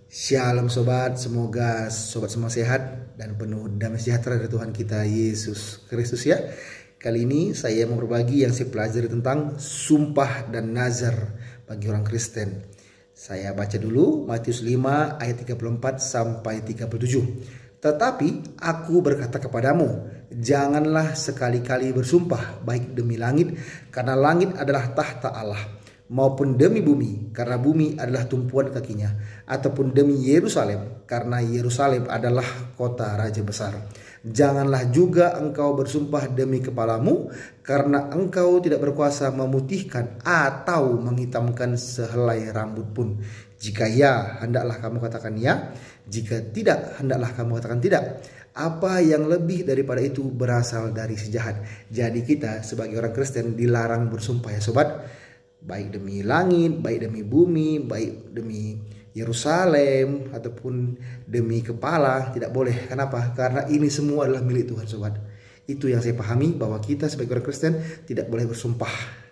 Shalom sobat, semoga sobat semua sehat dan penuh damai sejahtera dari Tuhan kita Yesus Kristus ya. Kali ini saya mau berbagi yang saya pelajari tentang sumpah dan nazar bagi orang Kristen. Saya baca dulu Matius 5 ayat 34 sampai 37. Tetapi aku berkata kepadamu, janganlah sekali-kali bersumpah baik demi langit, karena langit adalah tahta Allah, maupun demi bumi, karena bumi adalah tumpuan kakinya, ataupun demi Yerusalem, karena Yerusalem adalah kota raja besar. Janganlah juga engkau bersumpah demi kepalamu, karena engkau tidak berkuasa memutihkan atau menghitamkan sehelai rambut pun. Jika ya, hendaklah kamu katakan ya. Jika tidak, hendaklah kamu katakan tidak. Apa yang lebih daripada itu berasal dari si jahat. Jadi kita sebagai orang Kristen dilarang bersumpah ya sobat. Baik demi langit, baik demi bumi, baik demi Yerusalem, ataupun demi kepala, tidak boleh. Kenapa? Karena ini semua adalah milik Tuhan sobat. Itu yang saya pahami, bahwa kita sebagai orang Kristen tidak boleh bersumpah.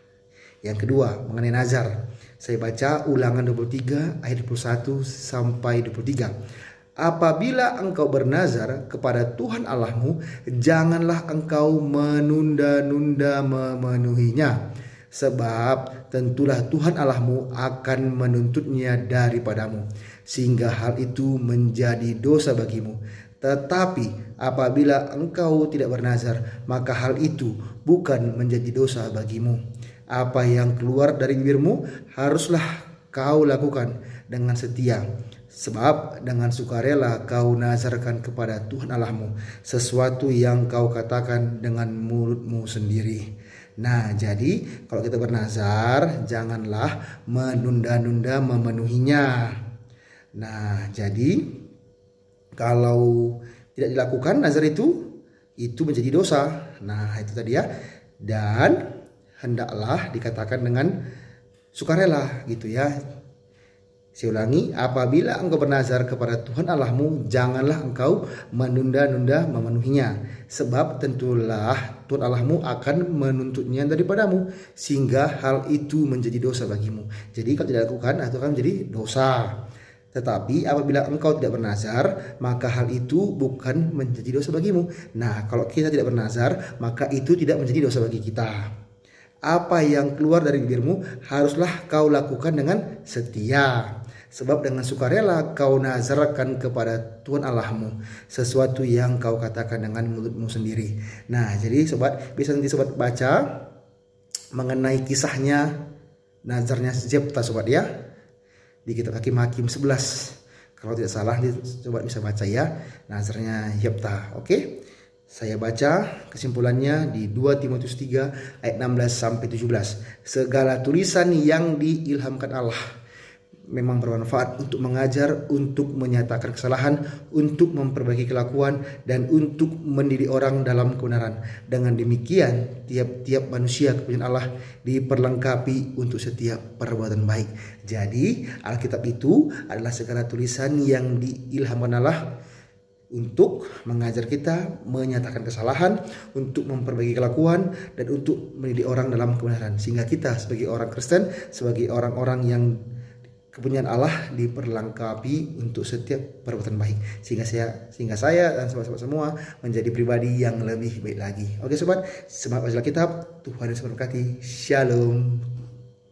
Yang kedua, mengenai nazar. Saya baca Ulangan 23 ayat 21 sampai 23. Apabila engkau bernazar kepada Tuhan Allahmu, janganlah engkau menunda-nunda memenuhinya. Sebab tentulah Tuhan Allahmu akan menuntutnya daripadamu, sehingga hal itu menjadi dosa bagimu. Tetapi apabila engkau tidak bernazar, maka hal itu bukan menjadi dosa bagimu. Apa yang keluar dari bibirmu haruslah kau lakukan dengan setia. Sebab dengan sukarela kau nazarkan kepada Tuhan Allahmu sesuatu yang kau katakan dengan mulutmu sendiri. Nah, jadi kalau kita bernazar, janganlah menunda-nunda memenuhinya. Nah, jadi kalau tidak dilakukan nazar itu menjadi dosa. Nah, itu tadi ya. Dan hendaklah dikatakan dengan sukarela gitu ya. Saya ulangi, apabila engkau bernazar kepada Tuhan Allahmu, janganlah engkau menunda-nunda memenuhinya. Sebab tentulah Tuhan Allahmu akan menuntutnya daripadamu, sehingga hal itu menjadi dosa bagimu. Jadi kalau tidak lakukan, itu akan menjadi dosa. Tetapi apabila engkau tidak bernazar, maka hal itu bukan menjadi dosa bagimu. Nah, kalau kita tidak bernazar, maka itu tidak menjadi dosa bagi kita. Apa yang keluar dari bibirmu haruslah kau lakukan dengan setia. Sebab dengan sukarela kau nazarkan kepada Tuhan Allahmu sesuatu yang kau katakan dengan mulutmu sendiri. Nah, jadi sobat, bisa nanti sobat baca mengenai kisahnya nazarnya Jefta sobat ya, di kitab Hakim 11. Kalau tidak salah sobat bisa baca ya, nazarnya Jefta. Oke. Saya baca kesimpulannya di 2 Timotius 3 ayat 16 sampai 17. Segala tulisan yang diilhamkan Allah memang bermanfaat untuk mengajar, untuk menyatakan kesalahan, untuk memperbaiki kelakuan, dan untuk mendidik orang dalam kebenaran. Dengan demikian, tiap-tiap manusia kepunyaan Allah diperlengkapi untuk setiap perbuatan baik. Jadi, Alkitab itu adalah segala tulisan yang diilhamkan Allah untuk mengajar kita, menyatakan kesalahan, untuk memperbaiki kelakuan, dan untuk mendidik orang dalam kebenaran. Sehingga kita sebagai orang Kristen, sebagai orang-orang yang kepunyaan Allah diperlengkapi untuk setiap perbuatan baik. Sehingga saya dan sobat-sobat semua menjadi pribadi yang lebih baik lagi. Oke sobat, semangat baca Alkitab. Tuhan Yesus memberkati. Shalom.